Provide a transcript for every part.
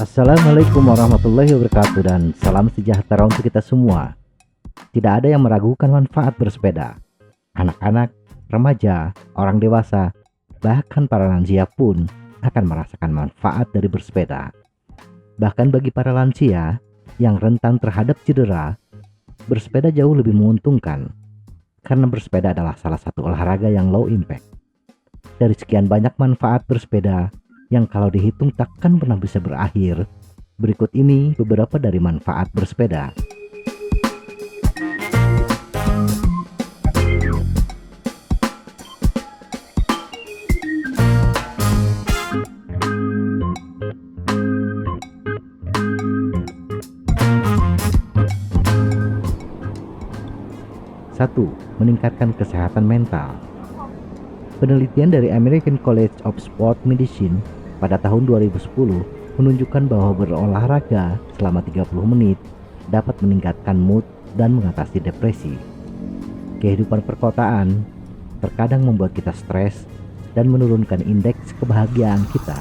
Assalamualaikum warahmatullahi wabarakatuh dan salam sejahtera untuk kita semua. Tidak ada yang meragukan manfaat bersepeda. Anak-anak, remaja, orang dewasa, bahkan para lansia pun akan merasakan manfaat dari bersepeda. Bahkan bagi para lansia yang rentan terhadap cedera, bersepeda jauh lebih menguntungkan karena bersepeda adalah salah satu olahraga yang low impact. Dari sekian banyak manfaat bersepeda yang kalau dihitung takkan pernah bisa berakhir, berikut ini beberapa dari manfaat bersepeda. Satu, meningkatkan kesehatan mental. Penelitian dari American College of Sport Medicine pada tahun 2010 menunjukkan bahwa berolahraga selama 30 menit dapat meningkatkan mood dan mengatasi depresi. Kehidupan perkotaan terkadang membuat kita stres dan menurunkan indeks kebahagiaan kita.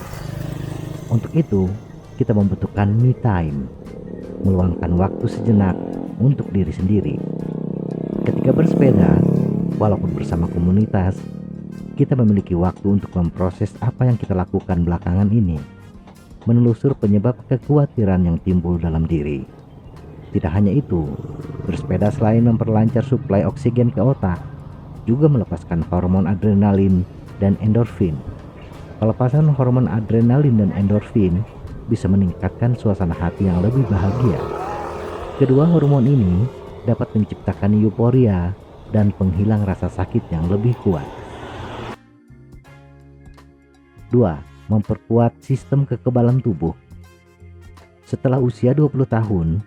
Untuk itu, kita membutuhkan me time, meluangkan waktu sejenak untuk diri sendiri. Ketika bersepeda, walaupun bersama komunitas, kita memiliki waktu untuk memproses apa yang kita lakukan belakangan ini, menelusur penyebab kekhawatiran yang timbul dalam diri. Tidak hanya itu, bersepeda selain memperlancar suplai oksigen ke otak, juga melepaskan hormon adrenalin dan endorfin. Pelepasan hormon adrenalin dan endorfin bisa meningkatkan suasana hati yang lebih bahagia. Kedua hormon ini dapat menciptakan euforia dan penghilang rasa sakit yang lebih kuat. 2. Memperkuat sistem kekebalan tubuh. Setelah usia 20 tahun,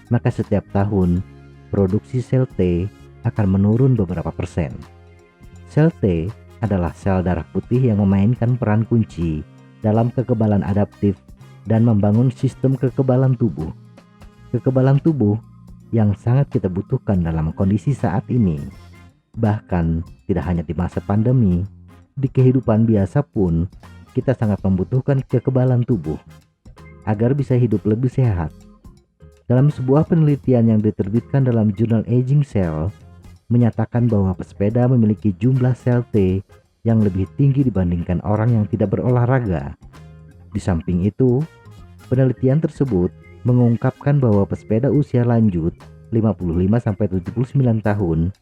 maka setiap tahun produksi sel T akan menurun beberapa persen. Sel T adalah sel darah putih yang memainkan peran kunci dalam kekebalan adaptif dan membangun sistem kekebalan tubuh. Kekebalan tubuh yang sangat kita butuhkan dalam kondisi saat ini. Bahkan tidak hanya di masa pandemi, di kehidupan biasa pun kita sangat membutuhkan kekebalan tubuh agar bisa hidup lebih sehat. Dalam sebuah penelitian yang diterbitkan dalam jurnal Aging Cell menyatakan bahwa pesepeda memiliki jumlah sel T yang lebih tinggi dibandingkan orang yang tidak berolahraga. Di samping itu, penelitian tersebut mengungkapkan bahwa pesepeda usia lanjut 55-79 tahun,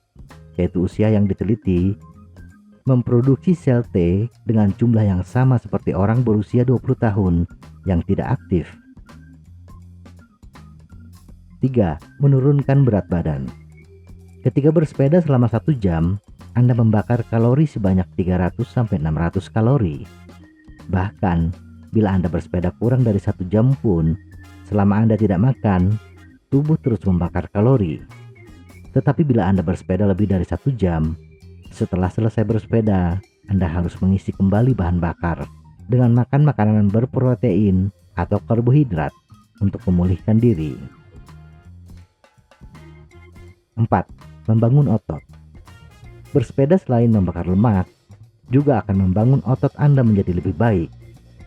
yaitu usia yang diteliti, memproduksi sel T dengan jumlah yang sama seperti orang berusia 20 tahun yang tidak aktif. 3. Menurunkan berat badan. Ketika bersepeda selama 1 jam, Anda membakar kalori sebanyak 300-600 kalori. Bahkan, bila Anda bersepeda kurang dari 1 jam pun, selama Anda tidak makan, tubuh terus membakar kalori. Tetapi bila Anda bersepeda lebih dari 1 jam, setelah selesai bersepeda, Anda harus mengisi kembali bahan bakar dengan makan makanan berprotein atau karbohidrat untuk memulihkan diri. 4. Membangun otot. Bersepeda selain membakar lemak, juga akan membangun otot Anda menjadi lebih baik,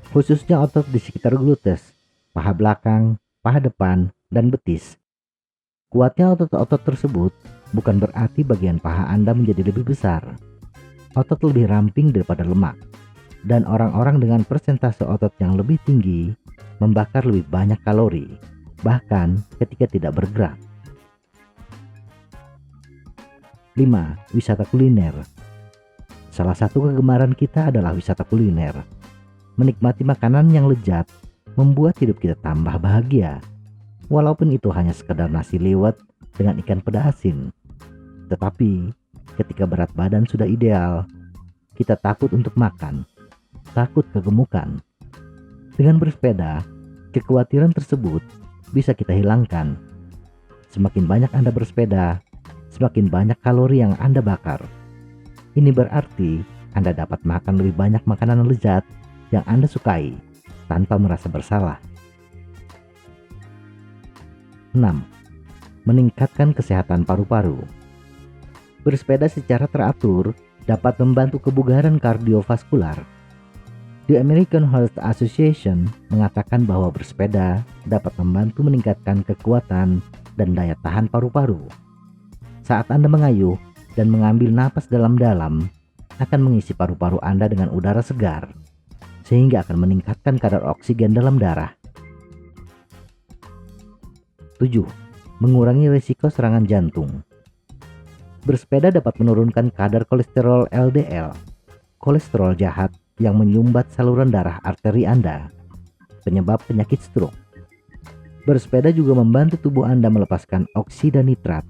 khususnya otot di sekitar gluteus, paha belakang, paha depan, dan betis. Kuatnya otot-otot tersebut bukan berarti bagian paha Anda menjadi lebih besar. Otot lebih ramping daripada lemak, dan orang-orang dengan persentase otot yang lebih tinggi membakar lebih banyak kalori, bahkan ketika tidak bergerak. 5. Wisata kuliner. Salah satu kegemaran kita adalah wisata kuliner. Menikmati makanan yang lezat membuat hidup kita tambah bahagia, walaupun itu hanya sekedar nasi liwet dengan ikan peda asin. Tetapi ketika berat badan sudah ideal, kita takut untuk makan, takut kegemukan. Dengan bersepeda, kekhawatiran tersebut bisa kita hilangkan. Semakin banyak Anda bersepeda, semakin banyak kalori yang Anda bakar. Ini berarti Anda dapat makan lebih banyak makanan lezat yang Anda sukai tanpa merasa bersalah. 6. Meningkatkan kesehatan paru-paru. Bersepeda secara teratur dapat membantu kebugaran kardiovaskular. The American Heart Association mengatakan bahwa bersepeda dapat membantu meningkatkan kekuatan dan daya tahan paru-paru. Saat Anda mengayuh dan mengambil napas dalam-dalam, akan mengisi paru-paru Anda dengan udara segar, sehingga akan meningkatkan kadar oksigen dalam darah. 7. Mengurangi risiko serangan jantung. Bersepeda dapat menurunkan kadar kolesterol LDL, kolesterol jahat yang menyumbat saluran darah arteri Anda, penyebab penyakit stroke. Bersepeda juga membantu tubuh Anda melepaskan oksida nitrat.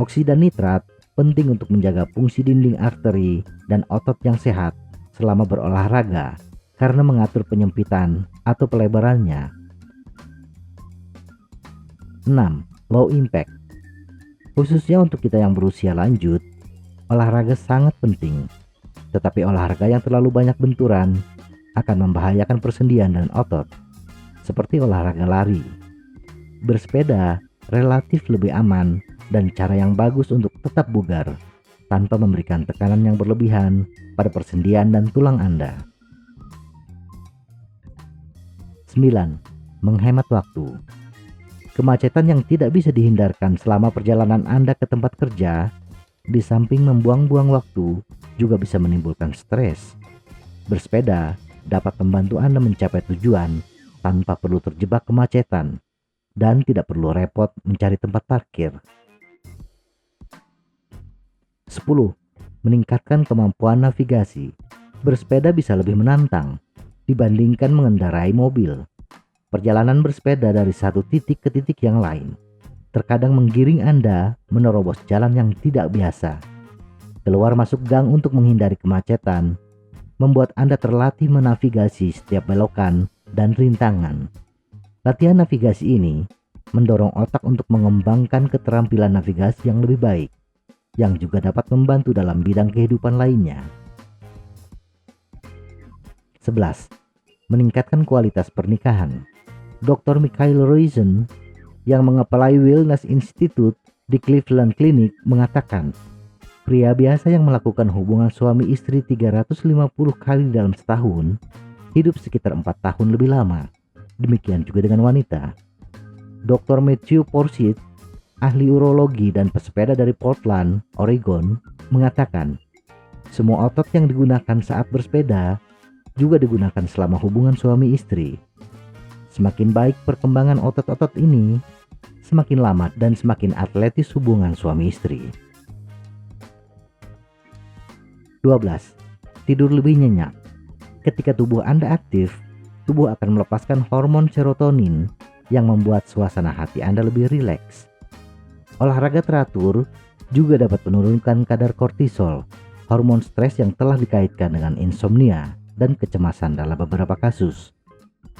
Oksida nitrat penting untuk menjaga fungsi dinding arteri dan otot yang sehat selama berolahraga karena mengatur penyempitan atau pelebarannya. 6. Low impact. Khususnya untuk kita yang berusia lanjut, olahraga sangat penting. Tetapi olahraga yang terlalu banyak benturan akan membahayakan persendian dan otot, seperti olahraga lari. Bersepeda relatif lebih aman dan cara yang bagus untuk tetap bugar tanpa memberikan tekanan yang berlebihan pada persendian dan tulang Anda. 9. Menghemat waktu. Kemacetan yang tidak bisa dihindarkan selama perjalanan Anda ke tempat kerja, di samping membuang-buang waktu, juga bisa menimbulkan stres. Bersepeda dapat membantu Anda mencapai tujuan tanpa perlu terjebak kemacetan dan tidak perlu repot mencari tempat parkir. 10. Meningkatkan kemampuan navigasi. Bersepeda bisa lebih menantang dibandingkan mengendarai mobil. Perjalanan bersepeda dari satu titik ke titik yang lain terkadang menggiring Anda menerobos jalan yang tidak biasa. Keluar masuk gang untuk menghindari kemacetan membuat Anda terlatih menavigasi setiap belokan dan rintangan. Latihan navigasi ini mendorong otak untuk mengembangkan keterampilan navigasi yang lebih baik, yang juga dapat membantu dalam bidang kehidupan lainnya. 11. Meningkatkan kualitas pernikahan. Dr. Michael Roizen yang mengepelai Wellness Institute di Cleveland Clinic mengatakan, pria biasa yang melakukan hubungan suami istri 350 kali dalam setahun hidup sekitar 4 tahun lebih lama. Demikian juga dengan wanita. Dr. Matthew Forsyth, ahli urologi dan pesepeda dari Portland, Oregon, mengatakan, semua otot yang digunakan saat bersepeda juga digunakan selama hubungan suami istri. Semakin baik perkembangan otot-otot ini, semakin lama dan semakin atletis hubungan suami istri. 12. Tidur lebih nyenyak. Ketika tubuh Anda aktif, tubuh akan melepaskan hormon serotonin yang membuat suasana hati Anda lebih rileks. Olahraga teratur juga dapat menurunkan kadar kortisol, hormon stres yang telah dikaitkan dengan insomnia dan kecemasan dalam beberapa kasus.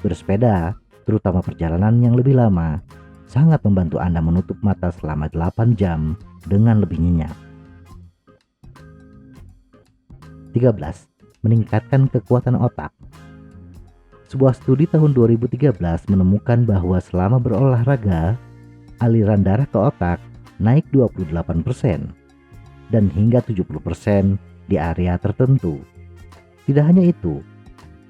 Bersepeda, terutama perjalanan yang lebih lama, sangat membantu Anda menutup mata selama 8 jam dengan lebih nyenyak. 13. Meningkatkan kekuatan otak. Sebuah studi tahun 2013 menemukan bahwa selama berolahraga, aliran darah ke otak naik 28% dan hingga 70% di area tertentu. Tidak hanya itu,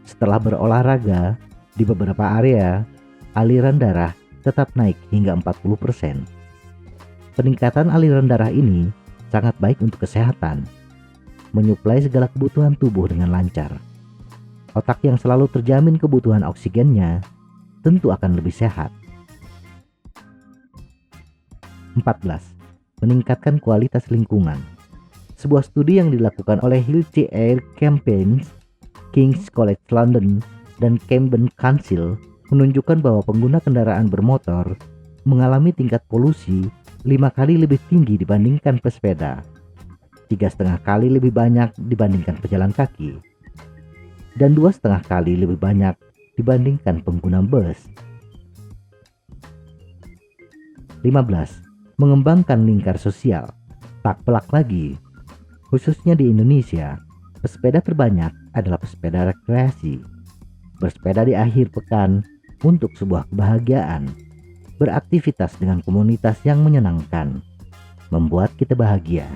setelah berolahraga, di beberapa area, aliran darah tetap naik hingga 40%. Peningkatan aliran darah ini sangat baik untuk kesehatan, menyuplai segala kebutuhan tubuh dengan lancar. Otak yang selalu terjamin kebutuhan oksigennya tentu akan lebih sehat. 14. Meningkatkan kualitas lingkungan. Sebuah studi yang dilakukan oleh Healthy Air Campaigns, King's College London, dan Camden Council menunjukkan bahwa pengguna kendaraan bermotor mengalami tingkat polusi 5 kali lebih tinggi dibandingkan pesepeda, 3,5 kali lebih banyak dibandingkan pejalan kaki, dan 2,5 kali lebih banyak dibandingkan pengguna bus. 15. Mengembangkan lingkar sosial. Tak pelak lagi, khususnya di Indonesia, pesepeda terbanyak adalah pesepeda rekreasi. Bersepeda di akhir pekan untuk sebuah kebahagiaan, beraktivitas dengan komunitas yang menyenangkan, membuat kita bahagia.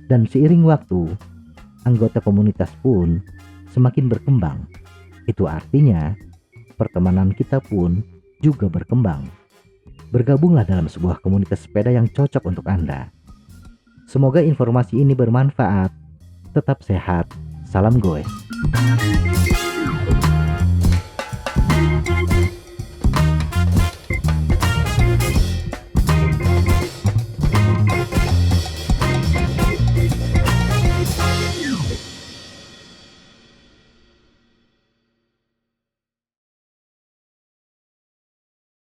Dan seiring waktu, anggota komunitas pun semakin berkembang. Itu artinya pertemanan kita pun juga berkembang. Bergabunglah dalam sebuah komunitas sepeda yang cocok untuk Anda. Semoga informasi ini bermanfaat. Tetap sehat. Salam goes.